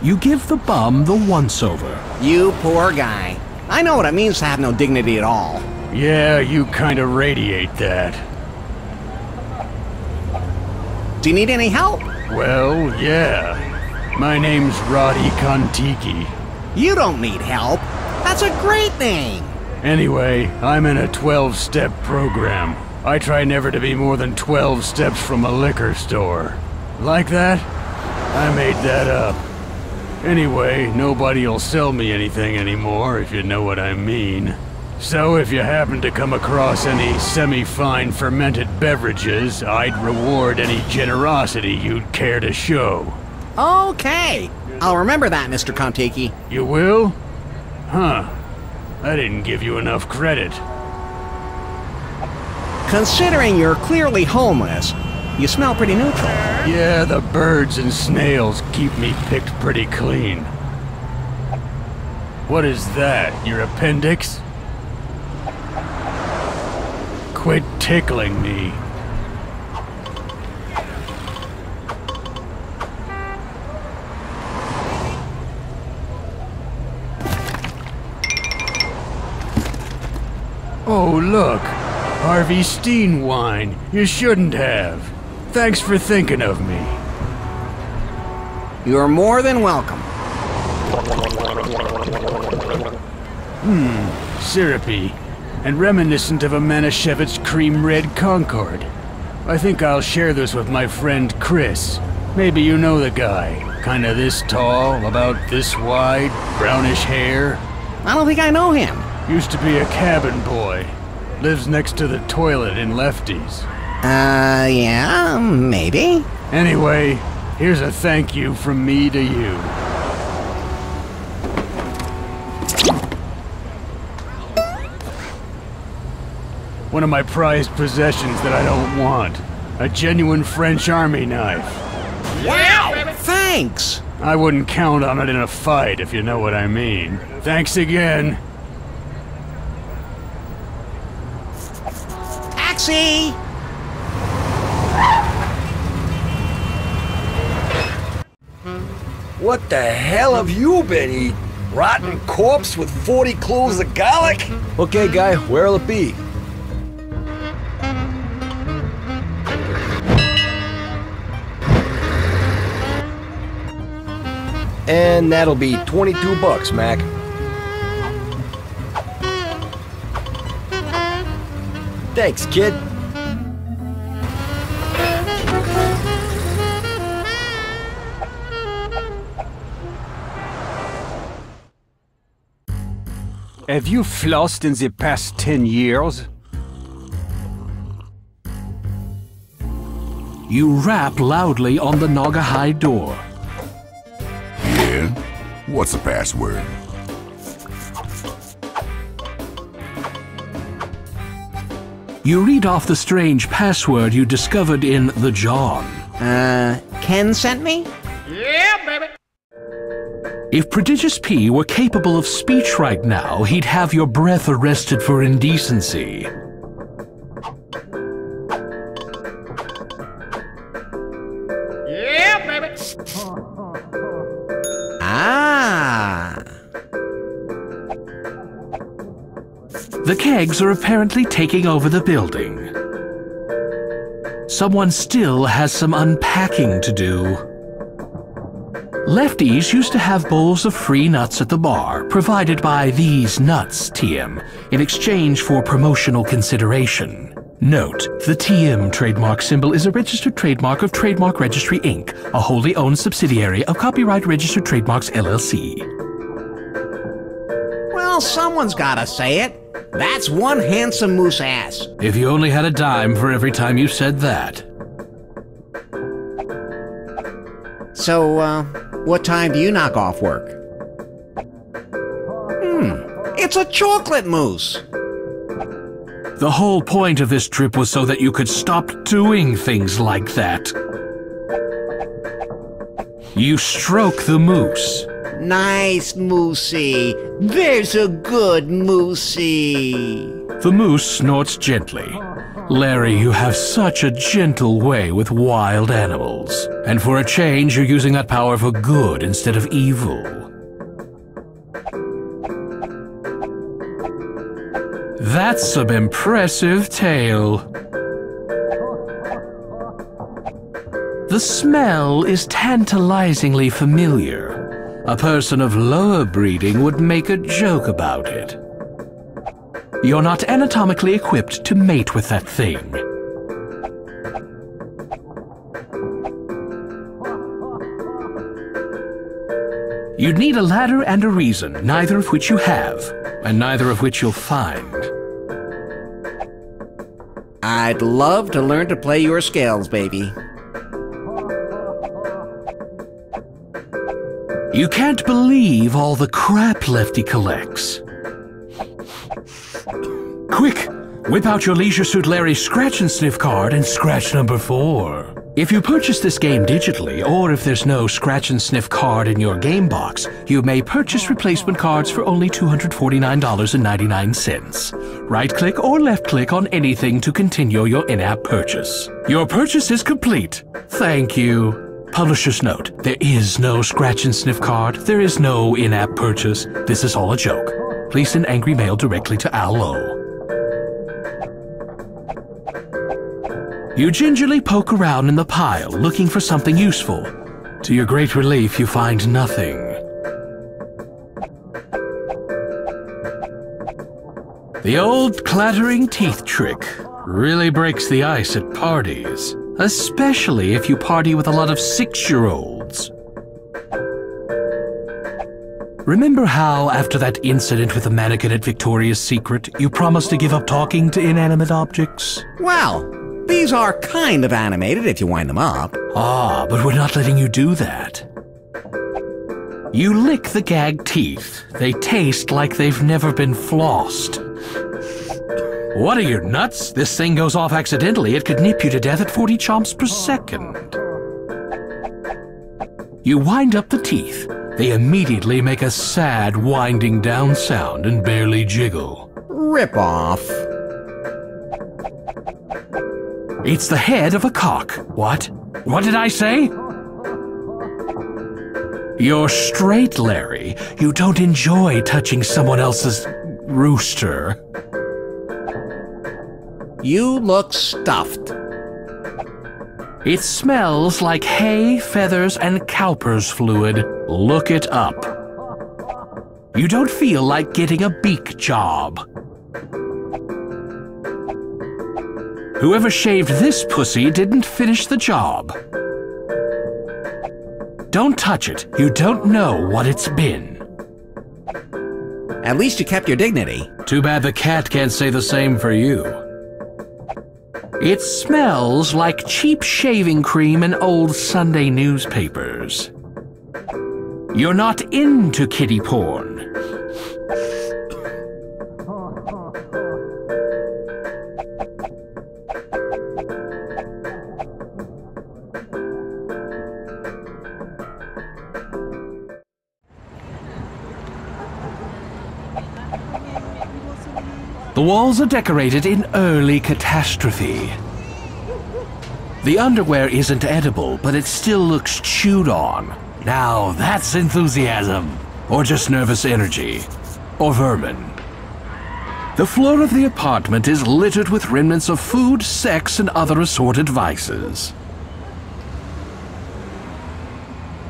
You give the bum the once-over. You poor guy. I know what it means to have no dignity at all. Yeah, you kinda radiate that. Do you need any help? Well, yeah. My name's Roddy Kontiki. You don't need help. That's a great name. Anyway, I'm in a 12-step program. I try never to be more than 12 steps from a liquor store. Like that? I made that up. Anyway, nobody'll sell me anything anymore, if you know what I mean. So if you happen to come across any semi-fine fermented beverages, I'd reward any generosity you'd care to show. Okay. I'll remember that, Mr. Kontiki. You will? Huh. I didn't give you enough credit. Considering you're clearly homeless, you smell pretty neutral. Yeah, the birds and snails keep me picked pretty clean. What is that, your appendix? Quit tickling me. Oh, look. Harvey Steen wine. You shouldn't have. Thanks for thinking of me. You're more than welcome. Syrupy. And reminiscent of a Manischewitz Cream Red Concord. I think I'll share this with my friend Chris. Maybe you know the guy. Kinda this tall, about this wide, brownish hair. I don't think I know him. Used to be a cabin boy. Lives next to the toilet in Lefty's. Yeah, maybe. Anyway, here's a thank you from me to you. One of my prized possessions that I don't want. A genuine French army knife. Wow! Thanks! I wouldn't count on it in a fight, if you know what I mean. Thanks again. Taxi! What the hell have you been eating? Rotten corpse with 40 cloves of garlic? Okay, guy, where'll it be? And that'll be 22 bucks, Mac. Thanks, kid. Have you flossed in the past 10 years? You rap loudly on the Naugahyde door. Yeah? What's the password? You read off the strange password you discovered in the John. Ken sent me? If Prodigious P were capable of speech right now, he'd have your breath arrested for indecency. Ah. The kegs are apparently taking over the building. Someone still has some unpacking to do. Lefties used to have bowls of free nuts at the bar, provided by these nuts, TM, in exchange for promotional consideration. Note, the TM trademark symbol is a registered trademark of Trademark Registry, Inc., a wholly owned subsidiary of Copyright Registered Trademarks, LLC. Well, someone's gotta say it. That's one handsome moose ass. If you only had a dime for every time you said that. So, what time do you knock off work? It's a chocolate mousse! The whole point of this trip was so that you could stop doing things like that. You stroke the moose. Nice, Moosey. There's a good Moosey. The moose snorts gently. Larry, you have such a gentle way with wild animals. And for a change, you're using that power for good instead of evil. That's some impressive tail. The smell is tantalizingly familiar. A person of lower breeding would make a joke about it. You're not anatomically equipped to mate with that thing. You'd need a ladder and a reason, neither of which you have, and neither of which you'll find. I'd love to learn to play your scales, baby. You can't believe all the crap Lefty collects. Quick! Whip out your Leisure Suit Larry Scratch and Sniff card and scratch number 4. If you purchase this game digitally, or if there's no Scratch and Sniff card in your game box, you may purchase replacement cards for only $249.99. Right-click or left-click on anything to continue your in-app purchase. Your purchase is complete. Thank you. Publisher's note, there is no Scratch and Sniff card, there is no in-app purchase, this is all a joke. Please send angry mail directly to Al Lowe. You gingerly poke around in the pile, looking for something useful. To your great relief, you find nothing. The old clattering teeth trick really breaks the ice at parties. Especially if you party with a lot of 6-year-olds. Remember how, after that incident with the mannequin at Victoria's Secret, you promised to give up talking to inanimate objects? Well, these are kind of animated if you wind them up. Ah, but we're not letting you do that. You lick the gag teeth. They taste like they've never been flossed. What are you, nuts? This thing goes off accidentally. It could nip you to death at 40 chomps per second. You wind up the teeth. They immediately make a sad winding down sound and barely jiggle. Rip off. It's the head of a cock. What? What did I say? You're straight, Larry. You don't enjoy touching someone else's rooster. You look stuffed. It smells like hay, feathers, and Cowper's fluid. Look it up. You don't feel like getting a beak job. Whoever shaved this pussy didn't finish the job. Don't touch it. You don't know what it's been. At least you kept your dignity. Too bad the cat can't say the same for you. It smells like cheap shaving cream and old Sunday newspapers. You're not into kitty porn. The walls are decorated in early catastrophe. The underwear isn't edible, but it still looks chewed on. Now that's enthusiasm. Or just nervous energy. Or vermin. The floor of the apartment is littered with remnants of food, sex, and other assorted vices.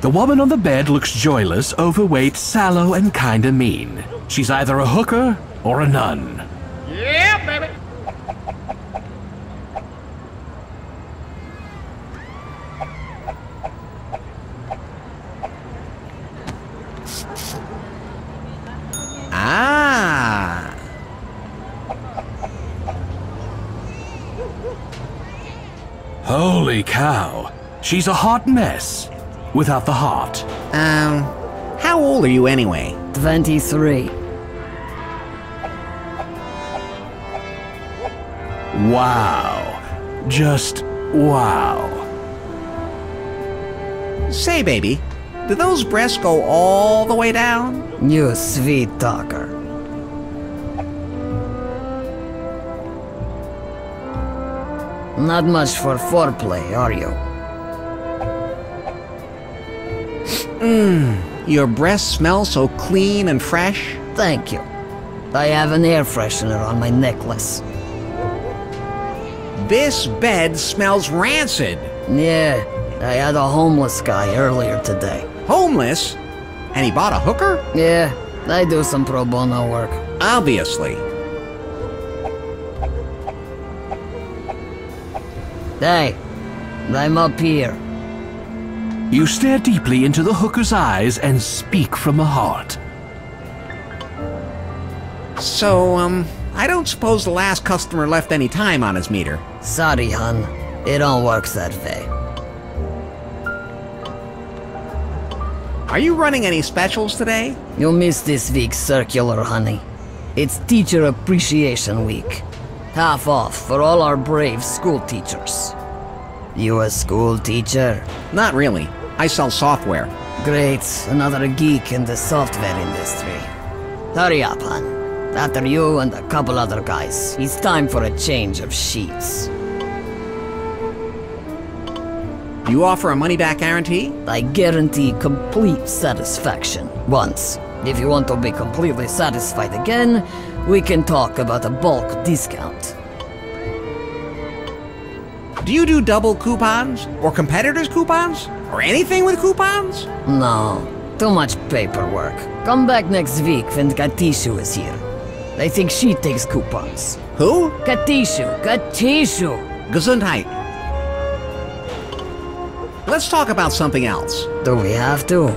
The woman on the bed looks joyless, overweight, sallow, and kinda mean. She's either a hooker or a nun. Yeah, baby. Ah. Holy cow. She's a hot mess. Without the heart. How old are you anyway? 23. Wow. Just wow. Say, baby, do those breasts go all the way down? You sweet talker. Not much for foreplay, are you? Your breath smells so clean and fresh. Thank you. I have an air freshener on my necklace. This bed smells rancid. Yeah, I had a homeless guy earlier today. Homeless? And he bought a hooker? Yeah, I do some pro bono work. Obviously. Hey, I'm up here. You stare deeply into the hooker's eyes and speak from the heart. So, I don't suppose the last customer left any time on his meter. Sorry, hun. It don't work that way. Are you running any specials today? You missed this week's circular, honey. It's Teacher Appreciation Week. Half off for all our brave school teachers. You a school teacher? Not really. I sell software. Great, another geek in the software industry. Hurry up, hon. After you and a couple other guys, it's time for a change of sheets. You offer a money-back guarantee? I guarantee complete satisfaction once. If you want to be completely satisfied again, we can talk about a bulk discount. Do you do double coupons? Or competitors' coupons? Or anything with coupons? No, too much paperwork. Come back next week when Katishu is here. I think she takes coupons. Who? Katishu! Gesundheit. Let's talk about something else. Do we have to?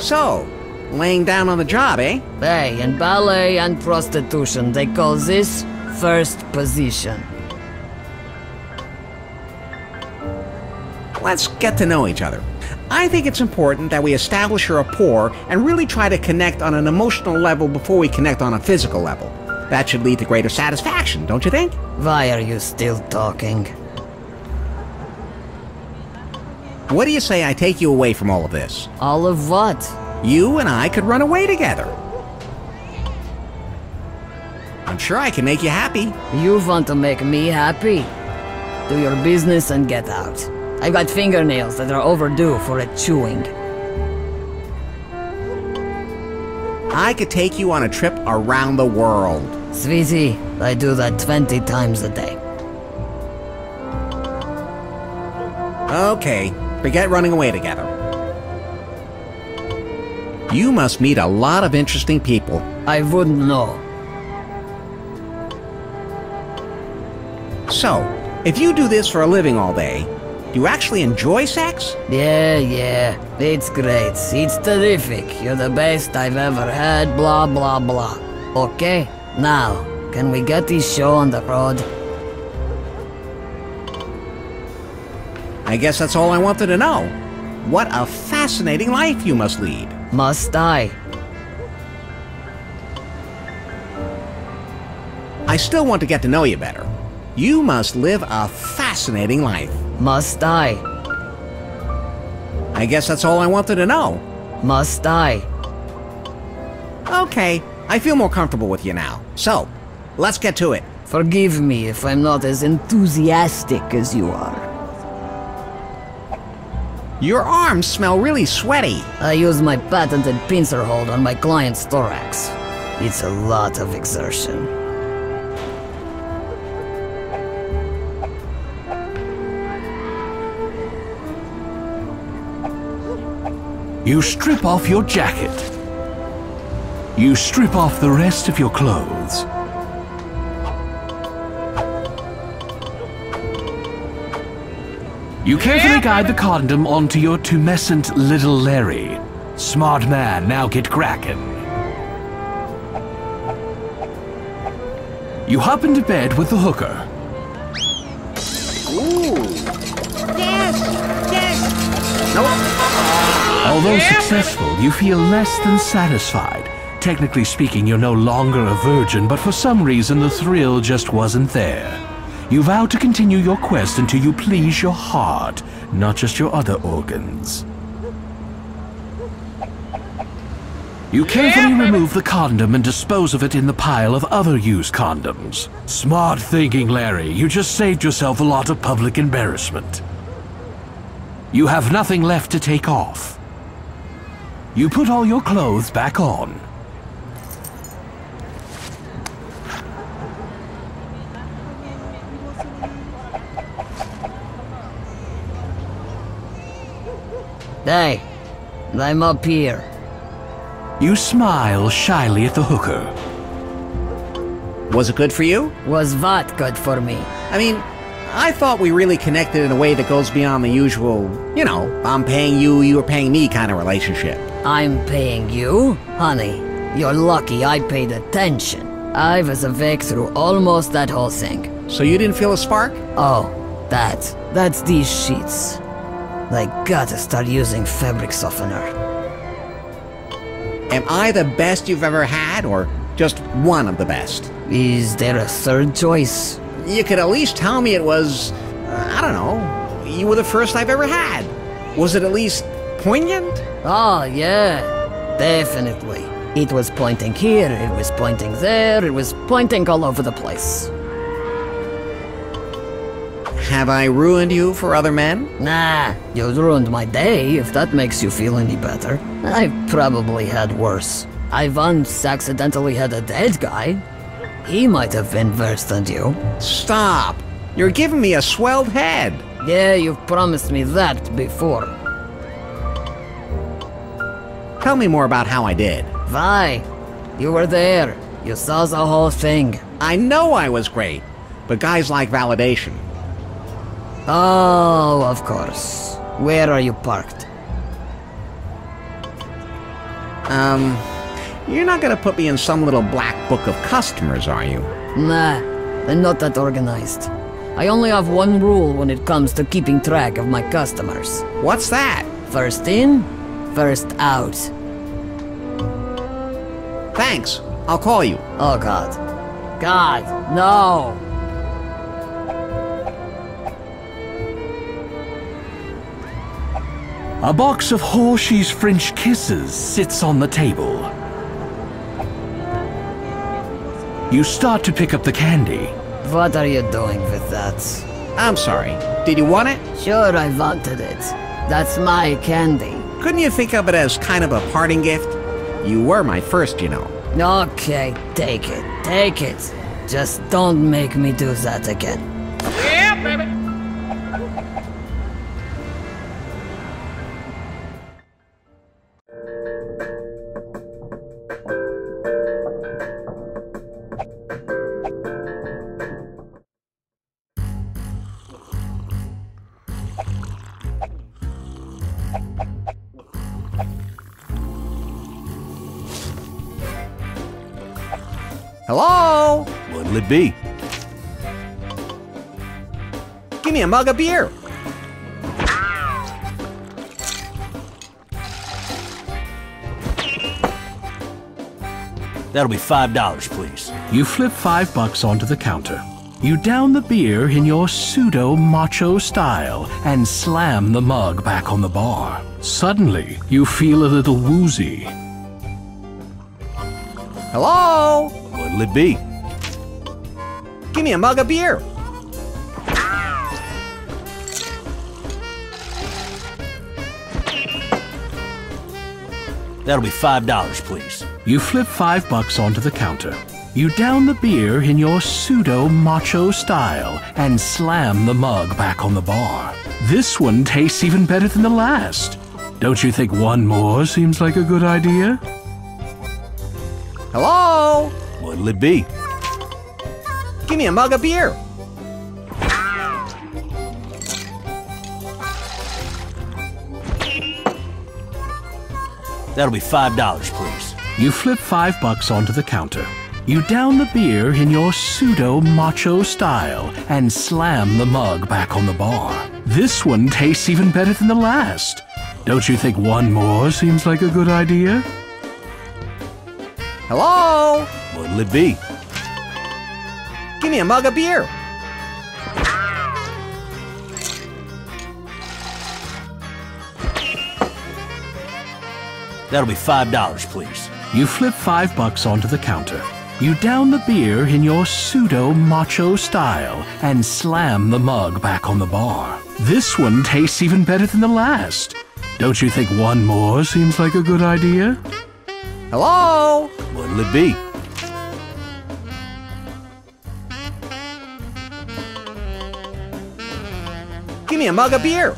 So, laying down on the job, eh? Hey, in ballet and prostitution, they call this first position. Let's get to know each other. I think it's important that we establish a rapport and really try to connect on an emotional level before we connect on a physical level. That should lead to greater satisfaction, don't you think? Why are you still talking? What do you say I take you away from all of this? All of what? You and I could run away together. I'm sure I can make you happy. You want to make me happy? Do your business and get out. I've got fingernails that are overdue for a chewing. I could take you on a trip around the world. Sweetie, I do that 20 times a day. Okay, forget running away together. You must meet a lot of interesting people. I wouldn't know. So, if you do this for a living all day, do you actually enjoy sex? Yeah, it's great. It's terrific. You're the best I've ever had, blah, blah, blah. Okay, now, can we get this show on the road? I guess that's all I wanted to know. What a fascinating life you must lead. Must I? I still want to get to know you better. You must live a fascinating life. Must I? I guess that's all I wanted to know. Must I? Okay, I feel more comfortable with you now. So, let's get to it. Forgive me if I'm not as enthusiastic as you are. Your arms smell really sweaty. I use my patented pincer hold on my client's thorax. It's a lot of exertion. You strip off your jacket. You strip off the rest of your clothes. You carefully guide the condom onto your tumescent little Larry. Smart man, now get cracking. You hop into bed with the hooker. Although successful, you feel less than satisfied. Technically speaking, you're no longer a virgin, but for some reason the thrill just wasn't there. You vow to continue your quest until you please your heart, not just your other organs. You carefully remove the condom and dispose of it in the pile of other used condoms. Smart thinking, Larry. You just saved yourself a lot of public embarrassment. You have nothing left to take off. You put all your clothes back on. Hey, I'm up here. You smile shyly at the hooker. Was it good for you? Was what good for me? I mean, I thought we really connected in a way that goes beyond the usual, you know, I'm paying you, you're paying me kind of relationship. I'm paying you? Honey, you're lucky I paid attention. I was awake through almost that whole thing. So you didn't feel a spark? Oh, that's these sheets. I gotta start using fabric softener. Am I the best you've ever had, or just one of the best? Is there a third choice? You could at least tell me it was, I don't know, you were the first I've ever had. Was it at least poignant? Oh, yeah, definitely. It was pointing here, it was pointing there, it was pointing all over the place. Have I ruined you for other men? Nah, you ruined my day, if that makes you feel any better. I've probably had worse. I once accidentally had a dead guy. He might have been worse than you. Stop! You're giving me a swelled head. Yeah, you've promised me that before. Tell me more about how I did. Why? You were there. You saw the whole thing. I know I was great, but guys like validation. Oh, of course. Where are you parked? You're not gonna put me in some little black book of customers, are you? Nah, I'm not that organized. I only have one rule when it comes to keeping track of my customers. What's that? First in, first out. Thanks. I'll call you. Oh God. God, no! A box of Hershey's French Kisses sits on the table. You start to pick up the candy. What are you doing with that? I'm sorry. Did you want it? Sure, I wanted it. That's my candy. Couldn't you think of it as kind of a parting gift? You were my first, you know. Okay, take it. Take it. Just don't make me do that again. Yeah, baby. Hello? What'll it be? Give me a mug of beer. That'll be $5, please. You flip $5 onto the counter. You down the beer in your pseudo-macho style and slam the mug back on the bar. Suddenly, you feel a little woozy. Hello? What'll it be? Give me a mug of beer. That'll be $5, please. You flip $5 onto the counter. You down the beer in your pseudo-macho style and slam the mug back on the bar. This one tastes even better than the last. Don't you think one more seems like a good idea? Hello? What'll it be? Give me a mug of beer. That'll be $5, please. You flip $5 onto the counter. You down the beer in your pseudo-macho style and slam the mug back on the bar. This one tastes even better than the last. Don't you think one more seems like a good idea? Hello? What'll it be? Give me a mug of beer. That'll be $5, please. You flip $5 onto the counter. You down the beer in your pseudo-macho style and slam the mug back on the bar. This one tastes even better than the last. Don't you think one more seems like a good idea? Hello? What'll it be? Give me a mug of beer.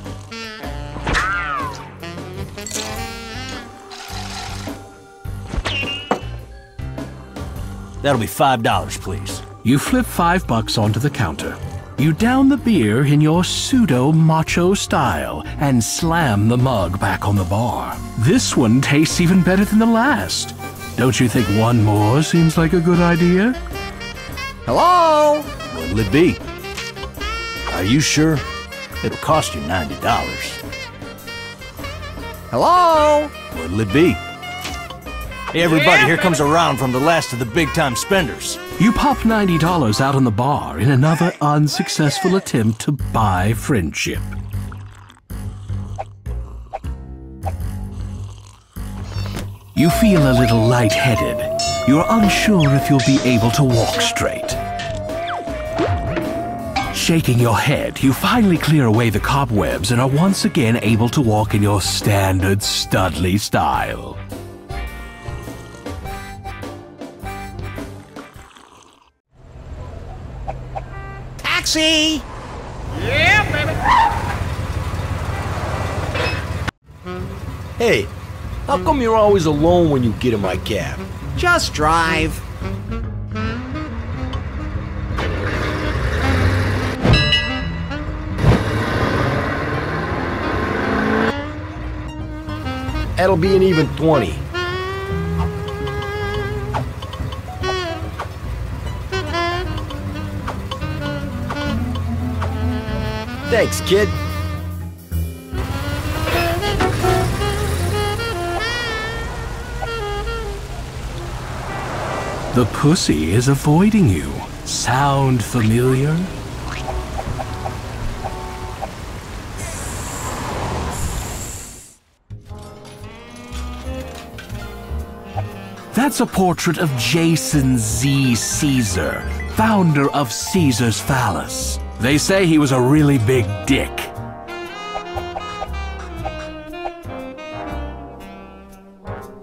That'll be $5, please. You flip $5 onto the counter. You down the beer in your pseudo-macho style and slam the mug back on the bar. This one tastes even better than the last. Don't you think one more seems like a good idea? Hello? What'll it be? Are you sure? It'll cost you $90. Hello? What'll it be? Hey, everybody, here comes a round from the last of the big-time spenders. You pop $90 out on the bar in another unsuccessful attempt to buy friendship. You feel a little lightheaded. You're unsure if you'll be able to walk straight. Shaking your head, you finally clear away the cobwebs and are once again able to walk in your standard Studley style. Taxi! Yeah, baby. Hey, how come you're always alone when you get in my cab? Just drive. That'll be an even 20. Thanks, kid. The pussy is avoiding you. Sound familiar? That's a portrait of Jason Z. Caesar, founder of Caesar's Phallus. They say he was a really big dick.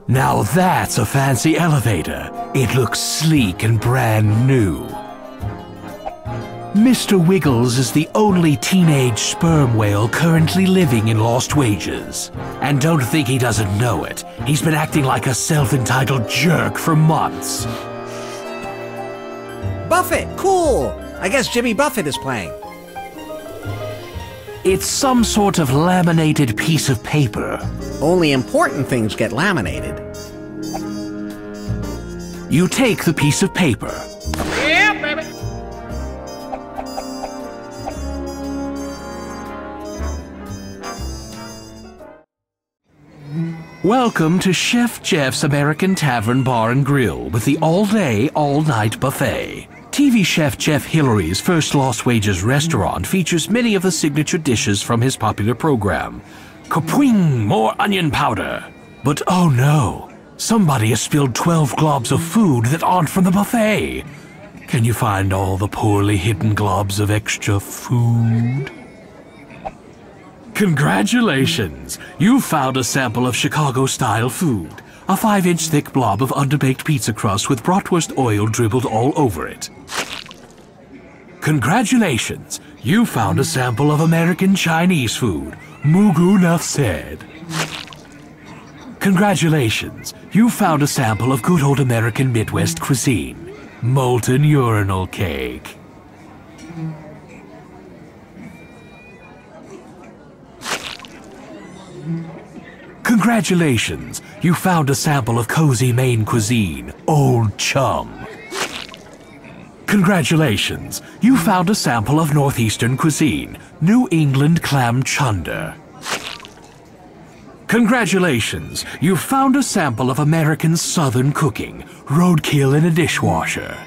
Now that's a fancy elevator. It looks sleek and brand new. Mr. Wiggles is the only teenage sperm whale currently living in Lost Wages. And don't think he doesn't know it. He's been acting like a self-entitled jerk for months. Buffett, cool. I guess Jimmy Buffett is playing. It's some sort of laminated piece of paper. Only important things get laminated. You take the piece of paper. Yeah, baby. Welcome to Chef Jeff's American Tavern Bar and Grill with the all-day, all-night buffet. TV chef Jeff Hillary's first Lost Wages restaurant features many of the signature dishes from his popular program. Kapwing! More onion powder! But oh no! Somebody has spilled 12 globs of food that aren't from the buffet! Can you find all the poorly hidden globs of extra food? Congratulations! You've found a sample of Chicago-style food. A 5-inch thick blob of underbaked pizza crust with bratwurst oil dribbled all over it. Congratulations! You found a sample of American Chinese food. Mugu nuff said. Congratulations! You found a sample of good old American Midwest cuisine. Molten urinal cake. Congratulations! You found a sample of cozy Maine cuisine, Old Chum. Congratulations! You found a sample of Northeastern cuisine, New England Clam Chunder. Congratulations! You found a sample of American Southern cooking, roadkill in a dishwasher.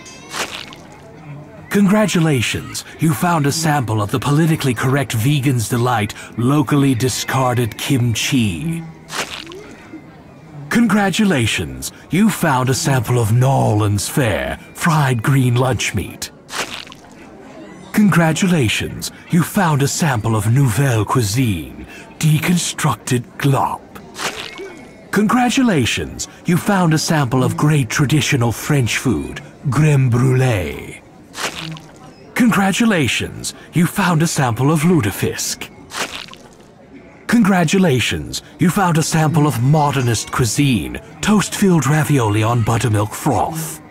Congratulations! You found a sample of the politically correct vegan's delight, locally discarded kimchi. Congratulations, you found a sample of Norland's fare, fried green lunch meat. Congratulations, you found a sample of Nouvelle Cuisine, deconstructed glop. Congratulations, you found a sample of great traditional French food, crème brûlée. Congratulations, you found a sample of lutefisk. Congratulations, you found a sample of modernist cuisine, toast-filled ravioli on buttermilk froth.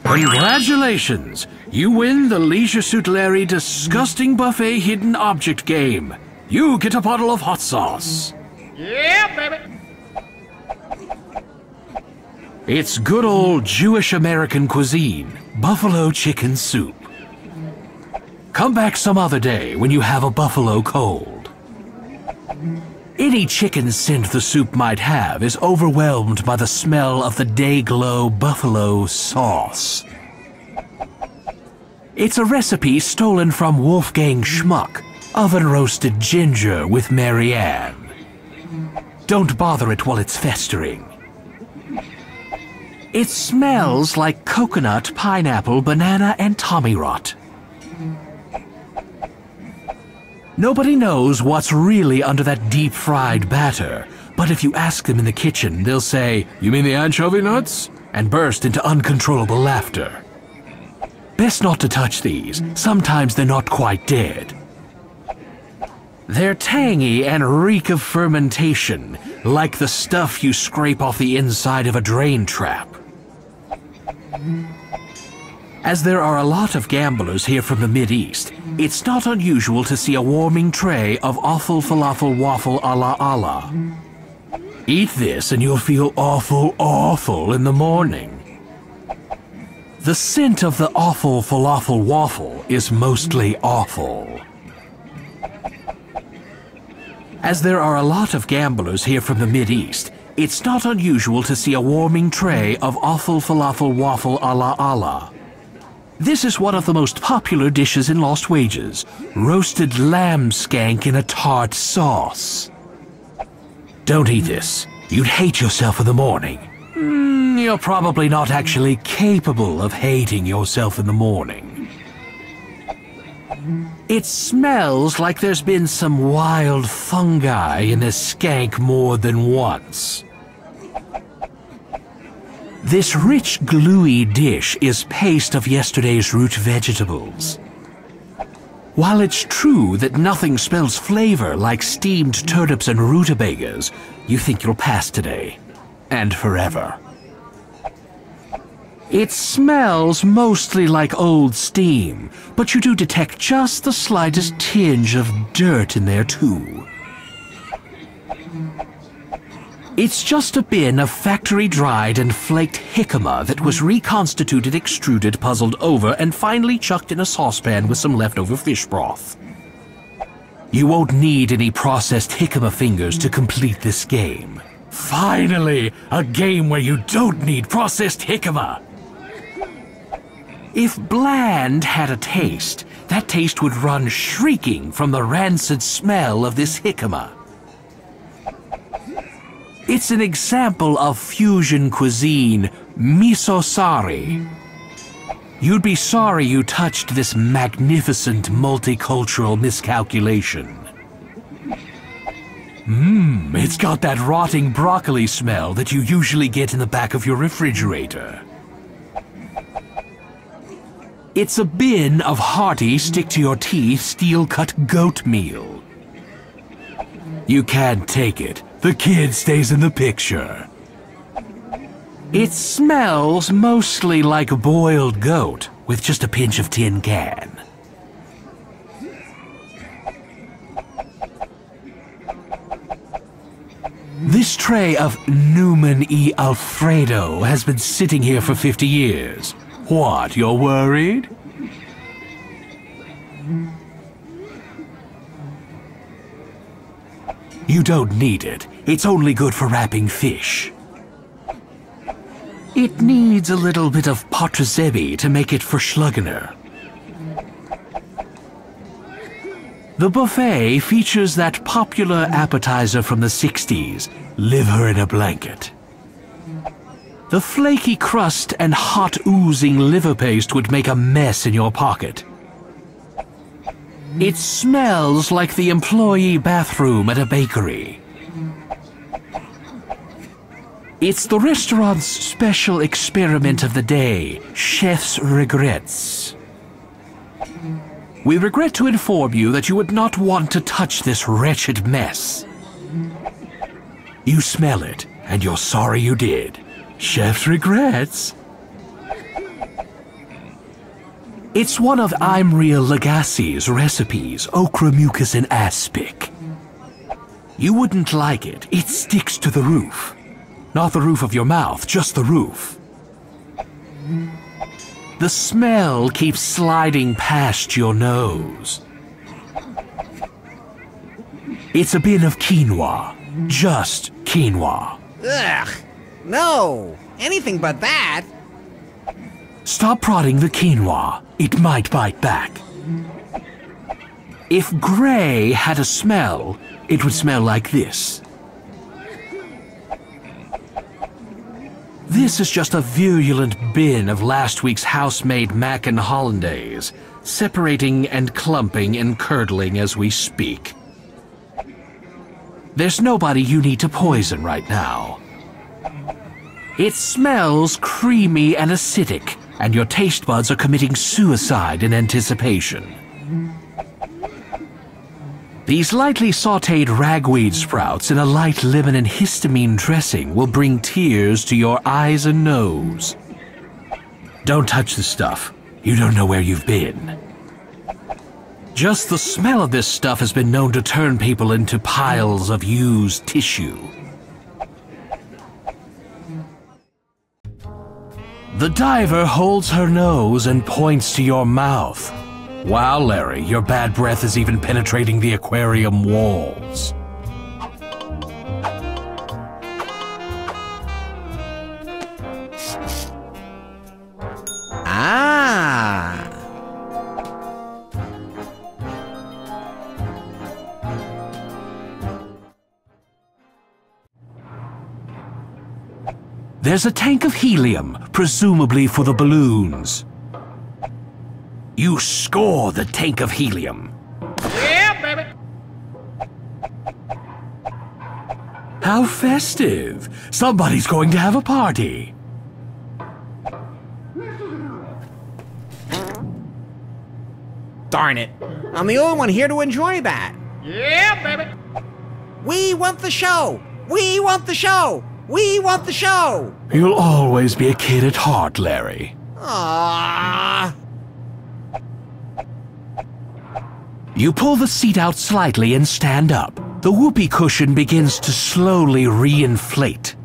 Congratulations, you win the Leisure Suit Larry Disgusting Buffet Hidden Object game. You get a bottle of hot sauce. Yeah, baby. It's good old Jewish American cuisine, buffalo chicken soup. Come back some other day when you have a buffalo cold. Any chicken scent the soup might have is overwhelmed by the smell of the Day-Glo buffalo sauce. It's a recipe stolen from Wolfgang Schmuck, oven-roasted ginger with Marianne. Don't bother it while it's festering. It smells like coconut, pineapple, banana, and Tommy rot. Nobody knows what's really under that deep-fried batter, but if you ask them in the kitchen, they'll say, "You mean the anchovy nuts?" and burst into uncontrollable laughter. Best not to touch these. Sometimes they're not quite dead. They're tangy and reek of fermentation, like the stuff you scrape off the inside of a drain trap. As there are a lot of gamblers here from the Mideast, it's not unusual to see a warming tray of awful falafel waffle a la Allah. Eat this and you'll feel awful in the morning. The scent of the awful falafel waffle is mostly awful. As there are a lot of gamblers here from the Mideast, it's not unusual to see a warming tray of awful falafel waffle a la Allah. This is one of the most popular dishes in Lost Wages, roasted lamb skank in a tart sauce. Don't eat this. You'd hate yourself in the morning. You're probably not actually capable of hating yourself in the morning. It smells like there's been some wild fungi in this skank more than once. This rich, gluey dish is paste of yesterday's root vegetables. While it's true that nothing spells flavor like steamed turnips and rutabagas, you think you'll pass today. And forever. It smells mostly like old steam, but you do detect just the slightest tinge of dirt in there too. It's just a bin of factory-dried and flaked jicama that was reconstituted, extruded, puzzled over, and finally chucked in a saucepan with some leftover fish broth. You won't need any processed jicama fingers to complete this game. Finally, a game where you don't need processed jicama! If bland had a taste, that taste would run shrieking from the rancid smell of this jicama. It's an example of fusion cuisine, miso-sari. You'd be sorry you touched this magnificent multicultural miscalculation. It's got that rotting broccoli smell that you usually get in the back of your refrigerator. It's a bin of hearty, stick-to-your-teeth, steel-cut goat meal. You can't take it. The kid stays in the picture. It smells mostly like boiled goat, with just a pinch of tin can. This tray of Newman y Alfredo has been sitting here for 50 years. What, you're worried? You don't need it. It's only good for wrapping fish. It needs a little bit of Potrezebi to make it for Schluggener. The buffet features that popular appetizer from the 60s, liver in a blanket. The flaky crust and hot oozing liver paste would make a mess in your pocket. It smells like the employee bathroom at a bakery. It's the restaurant's special experiment of the day, Chef's Regrets. We regret to inform you that you would not want to touch this wretched mess. You smell it, and you're sorry you did. Chef's Regrets. It's one of Imriel Lagasse's recipes, okra mucus and aspic. You wouldn't like it. It sticks to the roof. Not the roof of your mouth, just the roof. The smell keeps sliding past your nose. It's a bin of quinoa. Just quinoa. Ugh. No. Anything but that. Stop prodding the quinoa. It might bite back. If Gray had a smell, it would smell like this. This is just a virulent bin of last week's house-made mac and hollandaise, separating and clumping and curdling as we speak. There's nobody you need to poison right now. It smells creamy and acidic, and your taste buds are committing suicide in anticipation. These lightly sautéed ragweed sprouts in a light lemon and histamine dressing will bring tears to your eyes and nose. Don't touch the stuff. You don't know where you've been. Just the smell of this stuff has been known to turn people into piles of used tissue. The diver holds her nose and points to your mouth. Wow, Larry, your bad breath is even penetrating the aquarium walls. Ah. There's a tank of helium, presumably for the balloons. You score the tank of helium. Yeah, baby. How festive. Somebody's going to have a party. Darn it. I'm the only one here to enjoy that. Yeah, baby. We want the show. We want the show. We want the show. You'll always be a kid at heart, Larry. Ah. You pull the seat out slightly and stand up. The whoopee cushion begins to slowly reinflate.